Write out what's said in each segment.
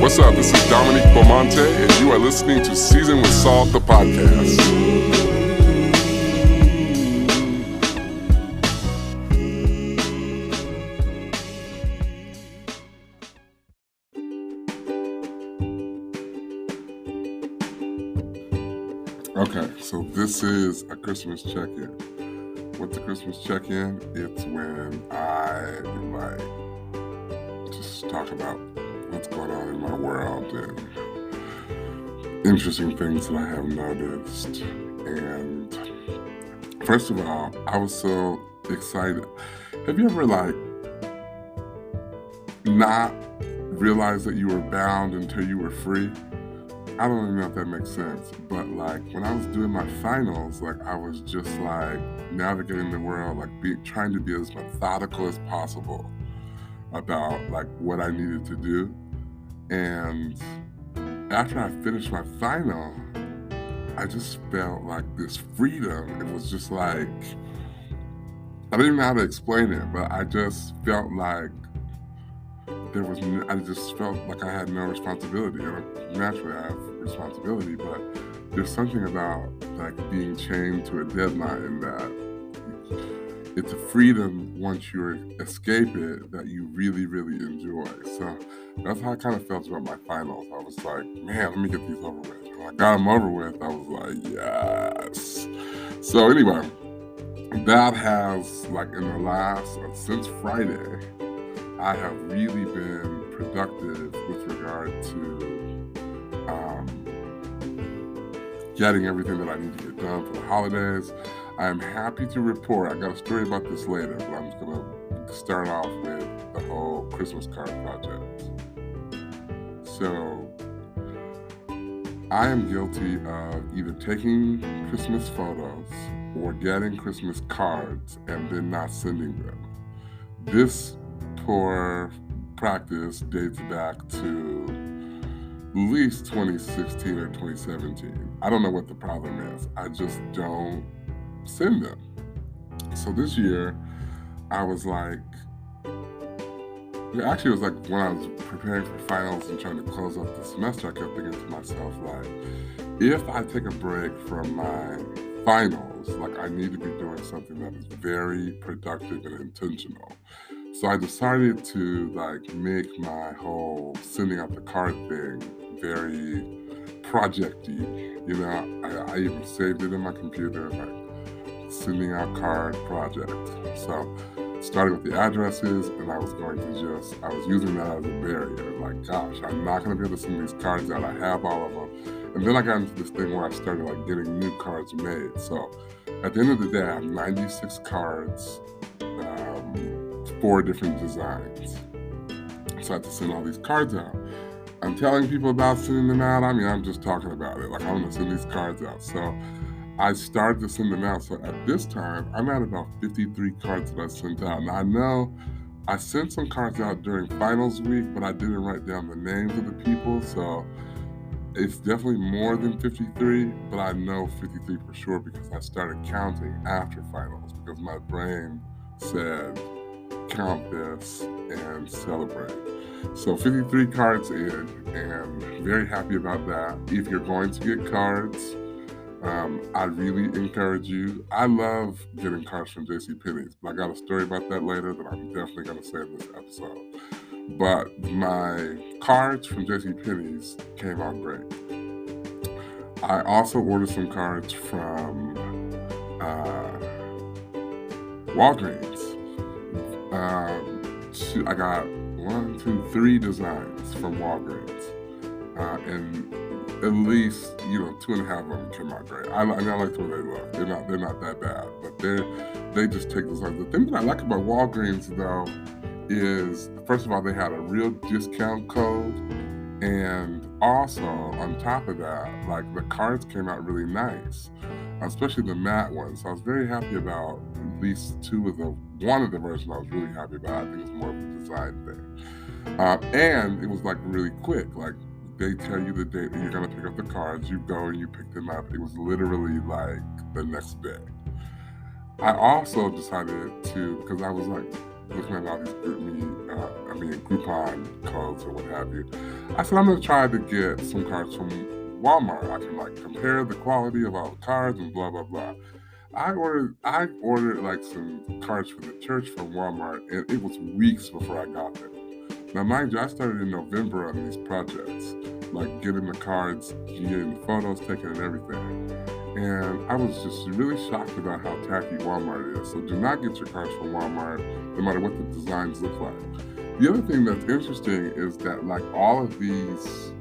What's up? This is Dominique Beaumonte, and you are listening to Season with Salt, the podcast. Okay, so this is a Christmas check-in. What's a Christmas check-in? It's when I just talk about what's going on in my world and interesting things that I have noticed. And first of all, I was so excited. Have you ever not realized that you were bound until you were free? I don't even know if that makes sense, but when I was doing my finals, I was just navigating the world, trying to be as methodical as possible about what I needed to do. And after I finished my final, I just felt this freedom. It was just I didn't even know how to explain it, but I just felt I just felt like I had no responsibility. Naturally, I have responsibility, but there's something about being chained to a deadline that it's a freedom once you escape it that you really, really enjoy. So that's how I kind of felt about my finals. I was man, let me get these over with. When I got them over with, I was yes. So anyway, that has in the last, since Friday, I have really been productive with regard to getting everything that I need to get done for the holidays. I am happy to report, I got a story about this later, but I'm just going to start off with the whole Christmas card project. So, I am guilty of either taking Christmas photos or getting Christmas cards and then not sending them. This poor practice dates back to at least 2016 or 2017. I don't know what the problem is. I just don't send them. So this year, I was when I was preparing for finals and trying to close up the semester, I kept thinking to myself, if I take a break from my finals, I need to be doing something that is very productive and intentional. So I decided to make my whole sending out the card thing very project-y. I even saved it in my computer, sending out card project. So started with the addresses, and I was using that as a barrier. Gosh, I'm not going to be able to send these cards out. I have all of them. And then I got into this thing where I started getting new cards made. So at the end of the day, I have 96 cards, 4 different designs. So I had to send all these cards out. I'm telling people about sending them out. I'm just talking about it. I'm going to send these cards out. So I started to send them out. So at this time, I'm at about 53 cards that I sent out. Now I know I sent some cards out during finals week, but I didn't write down the names of the people. So it's definitely more than 53, but I know 53 for sure because I started counting after finals because my brain said, count this and celebrate. So 53 cards in, and very happy about that. If you're going to get cards, I really encourage you. I love getting cards from JCPenney's, but I got a story about that later that I'm definitely going to say in this episode. But my cards from JCPenney's came out great. I also ordered some cards from Walgreens. I got 3 designs from Walgreens, and at least 2.5 of them came out great. I like the way they look. They're not that bad, but they just take those. The thing that I like about Walgreens though is, first of all, they had a real discount code, and also on top of that, the cards came out really nice, especially the matte ones. So I was very happy about at least one of the versions I was really happy about. I think it's more of a design thing. And it was really quick. They tell you the date that you're gonna pick up the cards, you go and you pick them up. It was literally the next day. I also decided to, because I was looking at all these coupon codes or what have you. I said I'm gonna try to get some cards from Walmart. I can like compare the quality of all the cards and blah blah blah. I ordered like some cards for the church from Walmart, and it was weeks before I got them. Now, mind you, I started in November on these projects, like getting the cards, getting the photos taken, and everything. And I was just really shocked about how tacky Walmart is. So do not get your cards from Walmart, no matter what the designs look like. The other thing that's interesting is that like all of these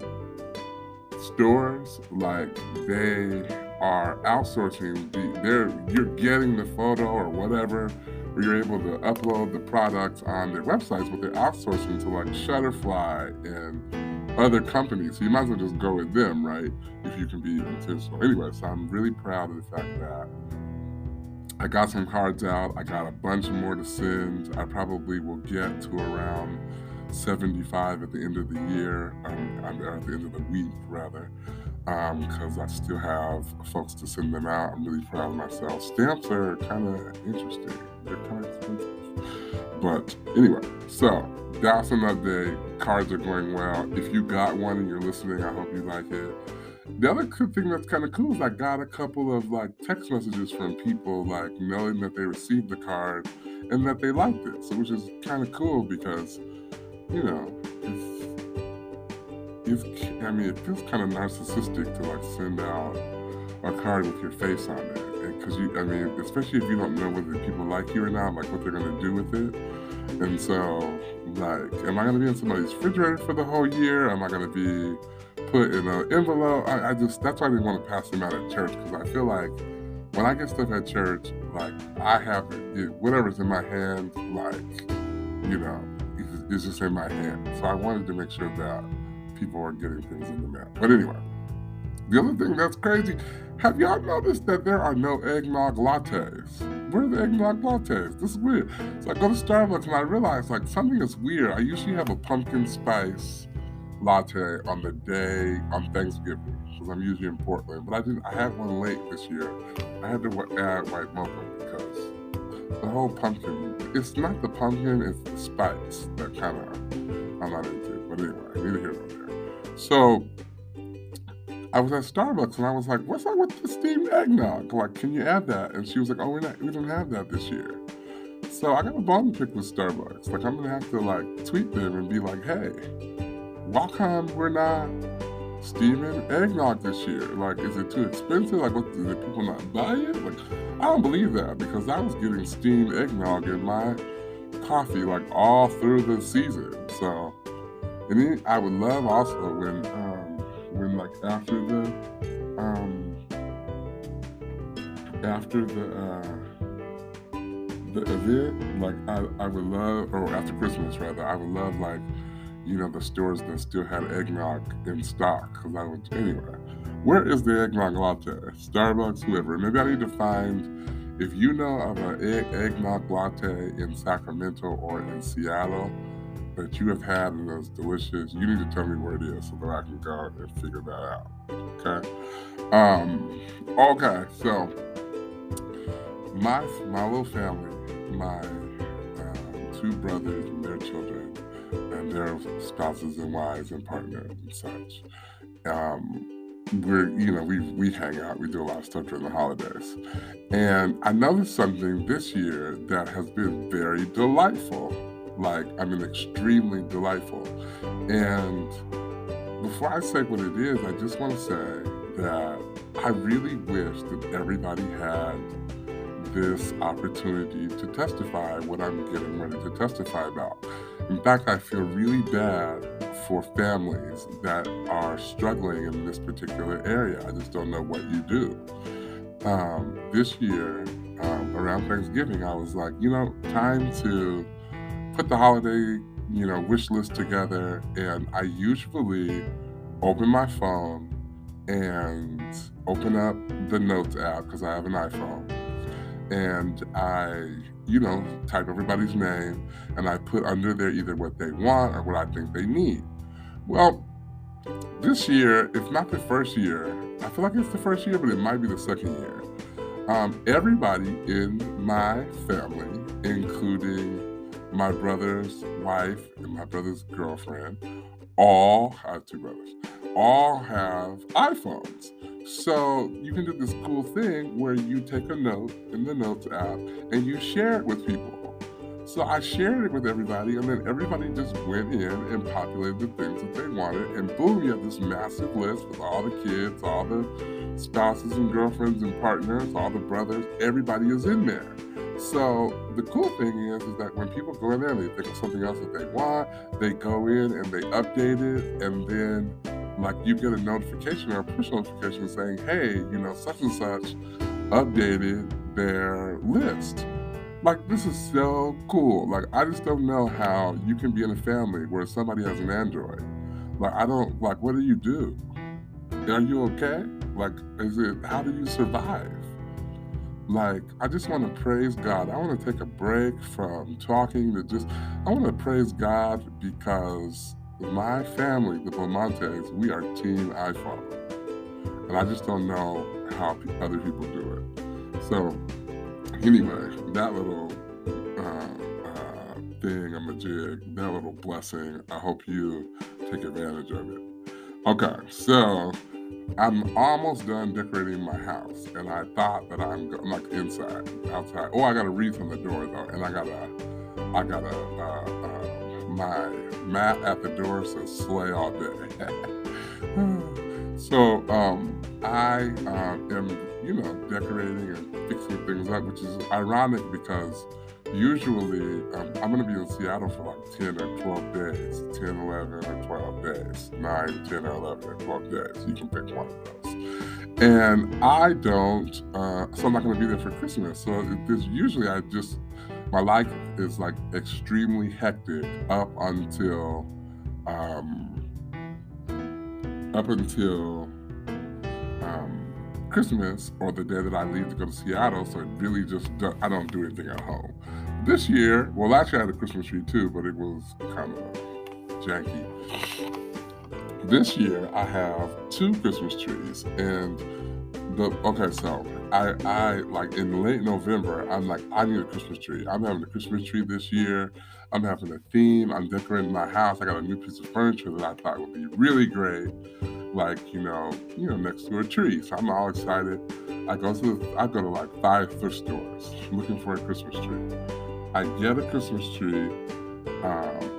stores, like they are outsourcing you're getting the photo or whatever, or you're able to upload the products on their websites, but they're outsourcing to like Shutterfly and other companies. So you might as well just go with them, right? If you can be intentional. Anyway, so I'm really proud of the fact that I got some cards out. I got a bunch more to send. I probably will get to around 75 at the end of the year, at the end of the week, rather, because I still have folks to send them out. I'm really proud of myself. Stamps are kind of interesting. They're kind of expensive. But anyway, so that's an update. Cards are going well. If you got one and you're listening, I hope you like it. The other good thing that's kind of cool is I got a couple of like text messages from people like knowing that they received the card and that they liked it. So which is kind of cool because, you know, it feels kind of narcissistic to like send out a card with your face on it. Because especially if you don't know whether people like you or not, like what they're going to do with it. And so, like, am I going to be in somebody's refrigerator for the whole year? Am I going to be put in an envelope? That's why I didn't want to pass them out at church, because I feel like when I get stuff at church, like, I have whatever's in my hand, like, you know, it's just in my hand. So I wanted to make sure that people are getting things in the mail. But anyway, the other thing that's crazy, have y'all noticed that there are no eggnog lattes? Where are the eggnog lattes? This is weird. So I go to Starbucks and I realize like something is weird. I usually have a pumpkin spice latte on the day on Thanksgiving, because I'm usually in Portland. But I had one late this year. I had to add white mocha because the whole pumpkin, it's not the pumpkin, it's the spice that kind of I'm not into. But anyway, neither here nor there. So I was at Starbucks and I was like, what's up with the steamed eggnog? Like, can you add that? And she was like, oh, we don't have that this year. So I got a bone to pick with Starbucks. Like, I'm going to have to like tweet them and be like, hey, why come we're not steaming eggnog this year? Like, is it too expensive? Like, did people not buy it? Like, I don't believe that, because I was getting steamed eggnog in my coffee like all through the season. So, and then I would love also when like after the event, like I would love, or after Christmas rather, I would love like, you know, the stores that still had eggnog in stock, because I would, anyway, where is the eggnog latte? Starbucks, whoever. Maybe I need to find, if you know of an eggnog latte in Sacramento or in Seattle that you have had and that's delicious, you need to tell me where it is so that I can go and figure that out. Okay. Okay. So my little family, my two brothers and their children and their spouses and wives and partners and such, we hang out, we do a lot of stuff during the holidays. And I noticed something this year that has been very delightful. Extremely delightful. And before I say what it is, I just want to say that I really wish that everybody had this opportunity to testify what I'm getting ready to testify about. In fact, I feel really bad for families that are struggling in this particular area. I just don't know what you do. This year, around Thanksgiving, I was like, time to put the holiday, wish list together. And I usually open my phone and open up the Notes app, because I have an iPhone. And I, type everybody's name, and I put under there either what they want or what I think they need. Well, this year, if not the first year, I feel like it's the first year, but it might be the second year. Everybody in my family, including my brother's wife and my brother's girlfriend all have two brothers, all have iPhones. So you can do this cool thing where you take a note in the Notes app and you share it with people. So I shared it with everybody, and then everybody just went in and populated the things that they wanted, and boom, you have this massive list with all the kids, all the spouses and girlfriends and partners, all the brothers, everybody is in there. So the cool thing is that when people go in there and they think of something else that they want, they go in and they update it, and then like you get a notification or a push notification saying, hey, such and such updated their list. Like, this is so cool. Like, I just don't know how you can be in a family where somebody has an Android. Like, I don't, like, what do you do? Are you okay? Like, how do you survive? Like, I just want to praise God. I want to take a break from talking I want to praise God because my family, the Beaumontes, we are Team iPhone. And I just don't know how other people do it. So, anyway, that little thingamajig, that little blessing, I hope you take advantage of it. Okay, so I'm almost done decorating my house, and I thought that I'm like inside, outside. Oh, I gotta read from the door though, and I gotta my mat at the door says "Slay all day." So I am, decorating and fixing things up, which is ironic because usually I'm going to be in Seattle for like 10 or 12 days, 10, 11, or 12 days, 9, 10, or 11, or 12 days. You can pick one of those. And I don't, so I'm not going to be there for Christmas. So usually my life is like extremely hectic up until Christmas or the day that I leave to go to Seattle, so it really I don't do anything at home. This year, well, actually I had a Christmas tree too, but it was kind of janky. This year I have 2 Christmas trees, and so I like in late November, I'm like, I need a Christmas tree. I'm having a Christmas tree this year. I'm having a theme. I'm decorating my house. I got a new piece of furniture that I thought would be really great, like, next to a tree. So I'm all excited. I go to like 5 thrift stores looking for a Christmas tree. I get a Christmas tree.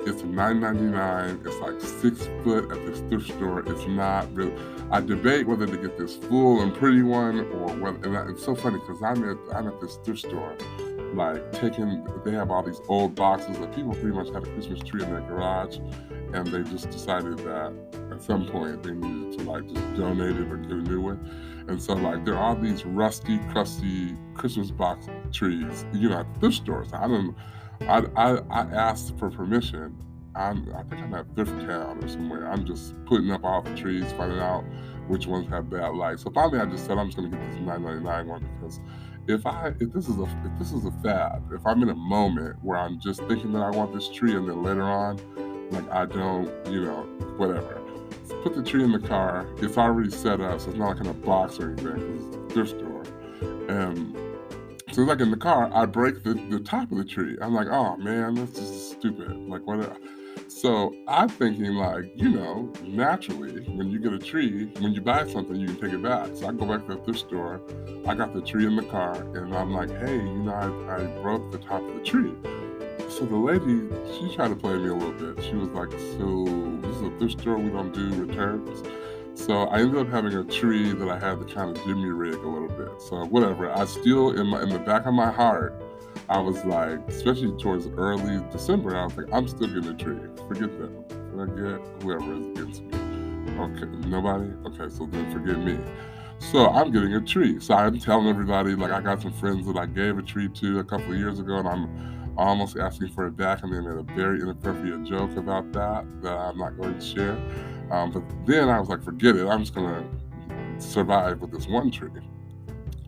It's $9.99. It's like 6 foot at this thrift store. It's not really. I debate whether to get this full and pretty one or whether. And it's so funny because I'm at this thrift store, like they have all these old boxes that people pretty much had a Christmas tree in their garage, and they just decided that at some point they needed to like just donate it or get a new one. And so like there are these rusty, crusty Christmas box trees, at the thrift stores. I asked for permission. I think I'm at Thrift Town or somewhere. I'm just putting up all the trees, finding out which ones have bad light. So finally, I just said I'm just going to get this $9.99 one because if this is a fad, if I'm in a moment where I'm just thinking that I want this tree and then later on, like I don't, whatever. So put the tree in the car. It's already set up, so it's not like in a box or anything because it's a thrift store. And so like in the car, I break the top of the tree. I'm like, oh man, that's just stupid. Like what? So I'm thinking like, naturally, when you get a tree, when you buy something, you can take it back. So I go back to the thrift store. I got the tree in the car, and I'm like, hey, I broke the top of the tree. So the lady, she tried to play me a little bit. She was like, so this is a thrift store, we don't do returns. So I ended up having a tree that I had to kind of jimmy rig a little bit. So whatever, I still, in the back of my heart, I was like, especially towards early December, I was like, I'm still getting a tree. Forget them. Forget whoever is against me. Okay, nobody? Okay, so then forget me. So I'm getting a tree. So I'm telling everybody, like I got some friends that I gave a tree to a couple of years ago, and I'm almost asking for it back, and they made a very inappropriate joke about that I'm not going to share. But then I was like, forget it. I'm just going to survive with this one tree.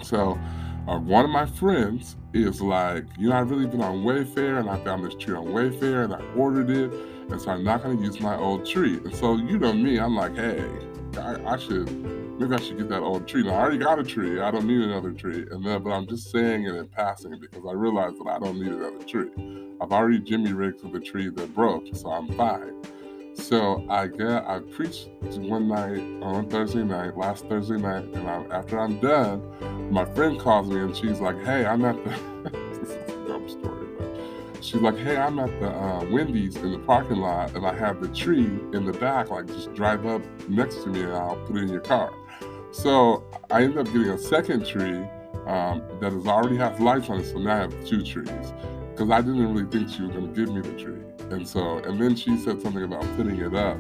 So one of my friends is like, I've really been on Wayfair, and I found this tree on Wayfair, and I ordered it, and so I'm not going to use my old tree. And so, me, I'm like, hey, like, maybe I should get that old tree. Now, I already got a tree. I don't need another tree. But I'm just saying it in passing because I realize that I don't need another tree. I've already Jimmy rigged for the tree that broke, so I'm fine. So I preached one night on Thursday night, last Thursday night, and after I'm done, my friend calls me and she's like, "Hey, I'm at the." This is a dumb story, but she's like, "Hey, I'm at the Wendy's in the parking lot, and I have the tree in the back. Like, just drive up next to me, and I'll put it in your car." So I ended up getting a second tree that already has lights on it. So now I have 2 trees because I didn't really think she was going to give me the tree. And then she said something about putting it up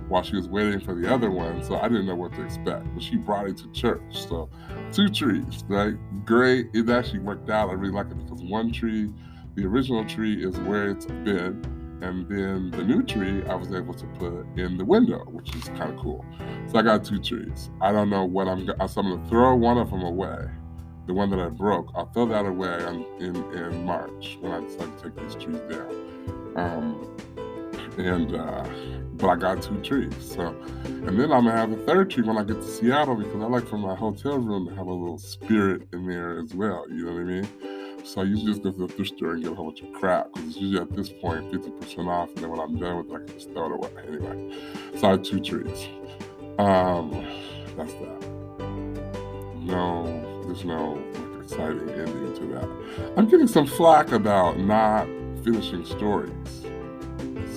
while she was waiting for the other one, so I didn't know what to expect. But she brought it to church, so 2 trees, right? Great. It actually worked out. I really like it because one tree, the original tree, is where it's been, and then the new tree I was able to put in the window, which is kind of cool. So I got 2 trees. I don't know what I'm going to throw one of them away. The one that I broke, I'll throw that away in March when I decide to take these trees down. But I got 2 trees. So, and then I'm gonna have a 3rd tree when I get to Seattle because I like for my hotel room to have a little spirit in there as well. You know what I mean? So I usually just go to the thrift store and get a whole bunch of crap because it's usually at this point 50% off, and then when I'm done with it, I can just throw it away anyway. So I have 2 trees. That's that. There's no exciting ending to that. I'm getting some flack about not finishing stories.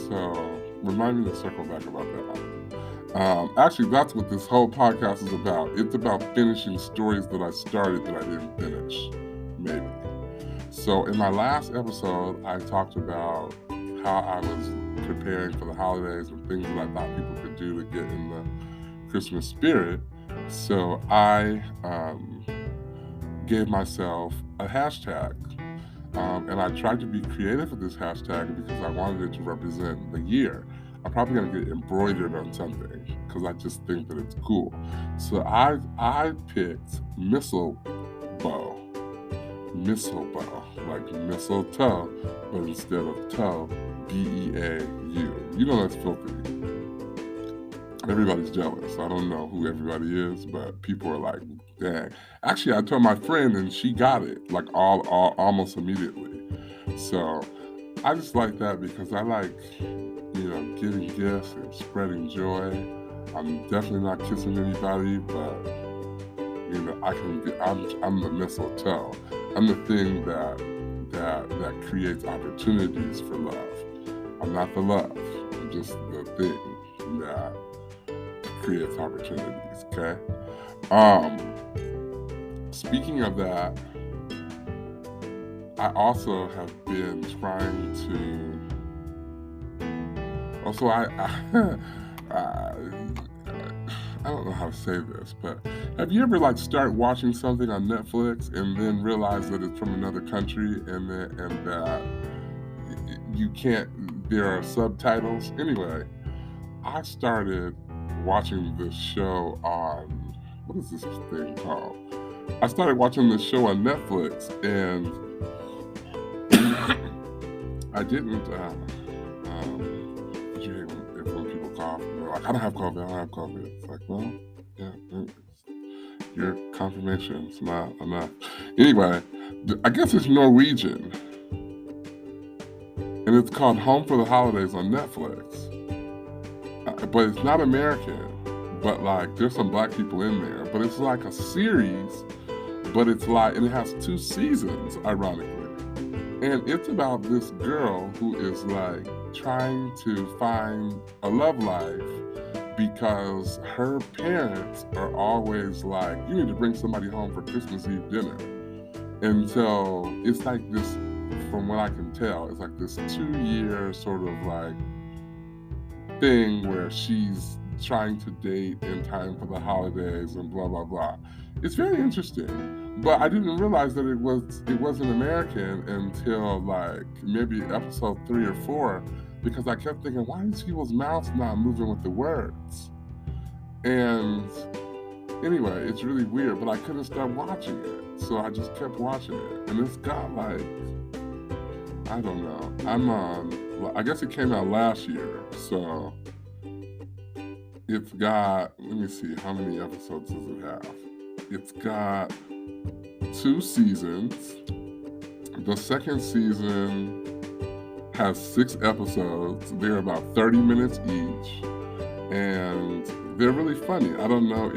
So remind me to circle back about that. Actually, that's what this whole podcast is about. It's about finishing stories that I started that I didn't finish, maybe. So in my last episode, I talked about how I was preparing for the holidays and things that I thought people could do to get in the Christmas spirit. So I gave myself a hashtag. And I tried to be creative with this hashtag because I wanted it to represent the year. I'm probably going to get embroidered on something because I just think that it's cool. So I picked mistletoe, like mistletoe, but instead of toe, B-E-A-U. You know that's filthy. Everybody's jealous. I don't know who everybody is, but people are like, dang. Actually, I told my friend and she got it like almost immediately. So I just like that because I like, giving gifts and spreading joy. I'm definitely not kissing anybody, but I'm the mistletoe. I'm the thing that creates opportunities for love. I'm not the love. I'm just the thing that creates opportunities, okay? Speaking of that, I also have been trying to. Also, I don't know how to say this, but have you ever start watching something on Netflix and then realize that it's from another country and that you can't? There are subtitles. Anyway, I started watching this show on, what is this thing called? I started watching this show on Netflix, and I didn't, you hate when people cough, and they're like, I don't have COVID. It's like, well, yeah, your confirmation's not enough. Anyway, I guess it's Norwegian, and it's called Home for the Holidays on Netflix. But it's not American, but there's some black people in there. But it's like a series, but and it has 2 seasons, ironically. And it's about this girl who is trying to find a love life because her parents are always like, you need to bring somebody home for Christmas Eve dinner. And so it's this, from what I can tell, it's this 2-year sort of thing where she's trying to date in time for the holidays and blah blah blah. It's very interesting, but I didn't realize that it wasn't American until maybe episode 3 or 4, because I kept thinking, why is people's mouths not moving with the words? And anyway, it's really weird, but I couldn't stop watching it, so I just kept watching it, and it's got I don't know. I'm on. I guess it came out last year, so It's got, let me see, how many episodes does it have? It's got 2 seasons. The second season has 6 episodes. They're about 30 minutes each, and they're really funny. I don't know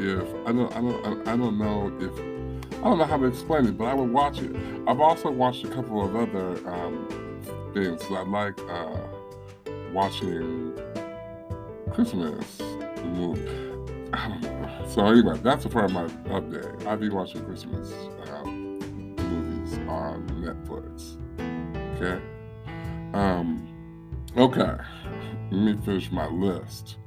how to explain it, but I would watch it. I've also watched a couple of other things. I like watching Christmas movies. I don't know. So anyway, that's a part of my update. I'll be watching Christmas movies on Netflix. Okay. Okay. Let me finish my list.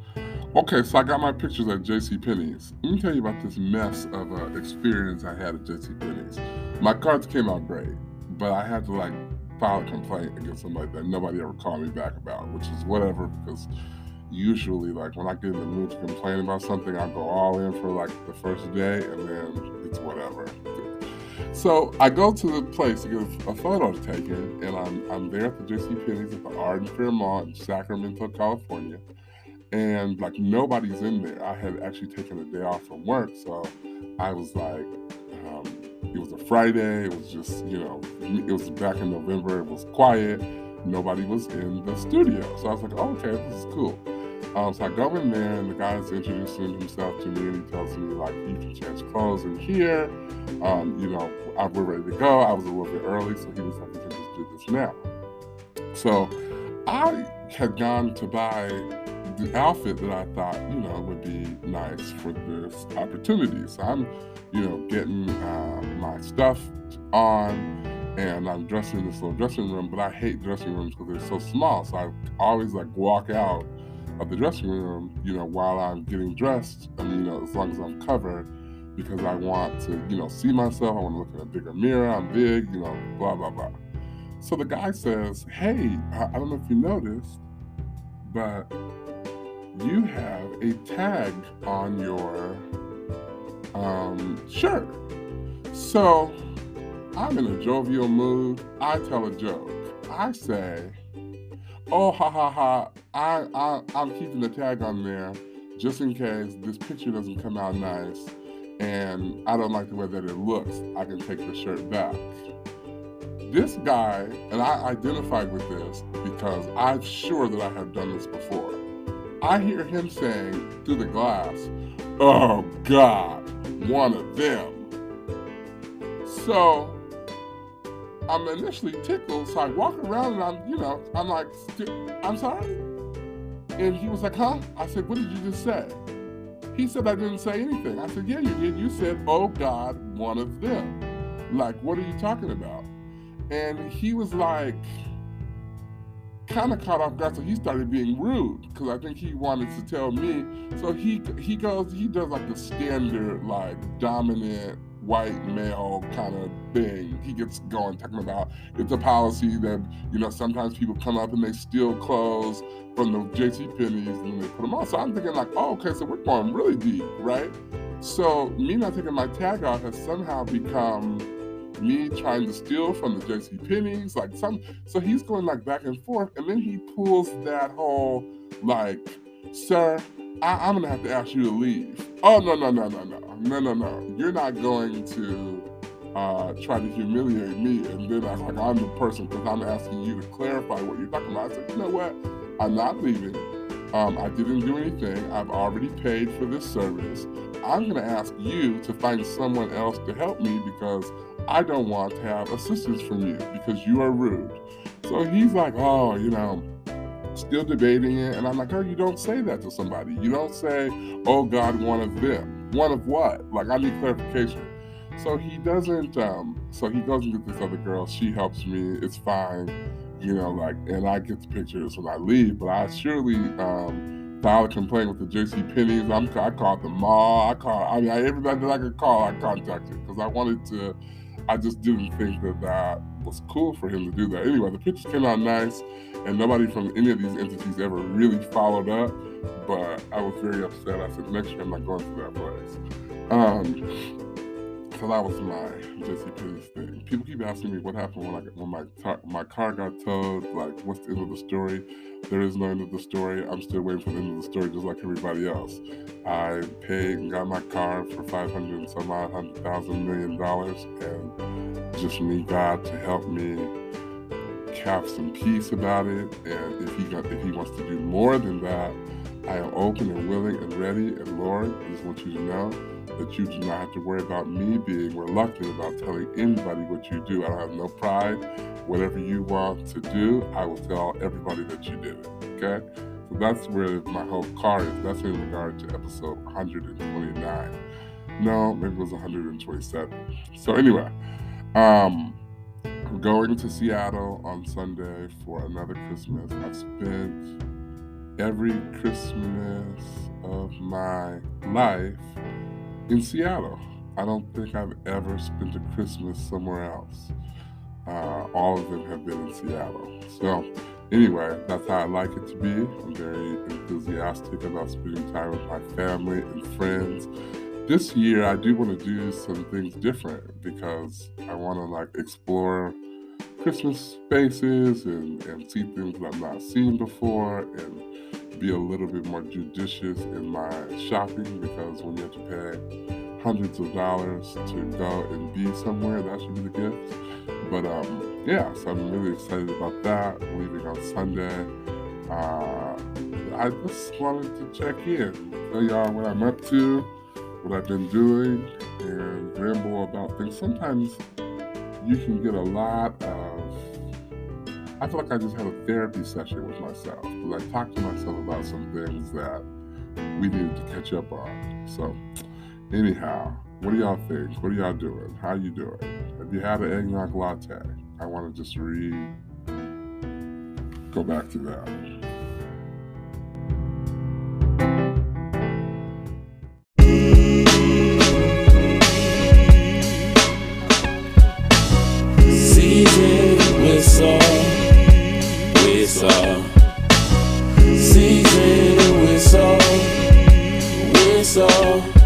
Okay, so I got my pictures at JCPenney's. Let me tell you about this mess of experience I had at JCPenney's. My cards came out great, but I had to file a complaint against somebody that nobody ever called me back about, which is whatever, because usually when I get in the mood to complain about something, I go all in for the first day, and then it's whatever. So I go to the place to get a photo taken, and I'm there at the JCPenney's at the Arden Fairmont in Sacramento, California. And nobody's in there. I had actually taken a day off from work, so I was it was a Friday. It was just, it was back in November. It was quiet. Nobody was in the studio. So I was like, oh, okay, this is cool. So I go in there, and the guy's introducing himself to me, and he tells me, you can change clothes in here. We're ready to go. I was a little bit early, so he was like, you can just do this now. So I had gone to buy the outfit that I thought, would be nice for this opportunity. So I'm, getting my stuff on, and I'm dressing in this little dressing room, but I hate dressing rooms because they're so small. So I always walk out of the dressing room, while I'm getting dressed, and, as long as I'm covered, because I want to, see myself. I want to look in a bigger mirror. I'm big, blah, blah, blah. So the guy says, hey, I don't know if you noticed, but you have a tag on your shirt. So I'm in a jovial mood. I tell a joke. I say, oh, ha, ha, ha, I'm keeping the tag on there just in case this picture doesn't come out nice and I don't like the way that it looks. I can take the shirt back. This guy, and I identified with this because I'm sure that I have done this before. I hear him saying through the glass, oh God, one of them. So I'm initially tickled, so I walk around and I'm like, I'm sorry? And he was like, huh? I said, what did you just say? He said, I didn't say anything. I said, yeah, you did. You said, oh God, one of them. What are you talking about? And he was kind of caught off guard, so he started being rude because I think he wanted to tell me. So he does the standard dominant white male kind of thing. He gets going talking about it's a policy that sometimes people come up and they steal clothes from the JCPenney's and they put them on. So I'm thinking oh, okay, so we're going really deep, right? So me not taking my tag off has somehow become me trying to steal from the JCPenney's, so he's going back and forth, and then he pulls that whole sir, I'm gonna have to ask you to leave. Oh no, you're not going to try to humiliate me and then act like I'm the person because I'm asking you to clarify what you're talking about. I said, you know what, I'm not leaving. I didn't do anything. I've already paid for this service. I'm gonna ask you to find someone else to help me because I don't want to have assistance from you because you are rude. So he's like, oh, still debating it. And I'm like, oh, you don't say that to somebody. You don't say, oh God, one of them. One of what? I need clarification. So he doesn't, so he goes and gets this other girl. She helps me. It's fine. And I get the pictures when I leave, but I surely filed a complaint with the JCPenney's. I called the mall. Everybody that I could call, I contacted because I just didn't think that was cool for him to do that. Anyway, the pictures came out nice, and nobody from any of these entities ever really followed up, but I was very upset. I said, next year I'm not going to that place. So that was my JCPenney's thing. People keep asking me what happened when my car got towed. Like, what's the end of the story? There is no end of the story. I'm still waiting for the end of the story, just like everybody else. I paid and got my car for $500 and some odd $100,000 and just need God to help me have some peace about it. And if he wants to do more than that, I am open and willing and ready. And Lord, I just want you to know that you do not have to worry about me being reluctant about telling anybody what you do. I don't have no pride. Whatever you want to do, I will tell everybody that you did it. Okay? So that's where my whole car is. That's in regard to episode 129. No, maybe it was 127. So anyway, I'm going to Seattle on Sunday for another Christmas. I've spent every Christmas of my life in Seattle. I don't think I've ever spent a Christmas somewhere else. All of them have been in Seattle. So anyway, that's how I like it to be. I'm very enthusiastic about spending time with my family and friends. This year, I do want to do some things different because I want to explore Christmas spaces and see things that I've not seen before and be a little bit more judicious in my shopping, because when you have to pay hundreds of dollars to go and be somewhere, that should be the gift. But yeah, so I'm really excited about that. Leaving on Sunday. I just wanted to check in, tell y'all what I'm up to, what I've been doing, and ramble about things. Sometimes you can get a lot of, I feel like I just had a therapy session with myself, because I talked to myself about some things that we needed to catch up on. So anyhow, what do y'all think? What are y'all doing? How you doing? Have you had an eggnog latte? I want to just go back to that. Whistle, season whistle, whistle.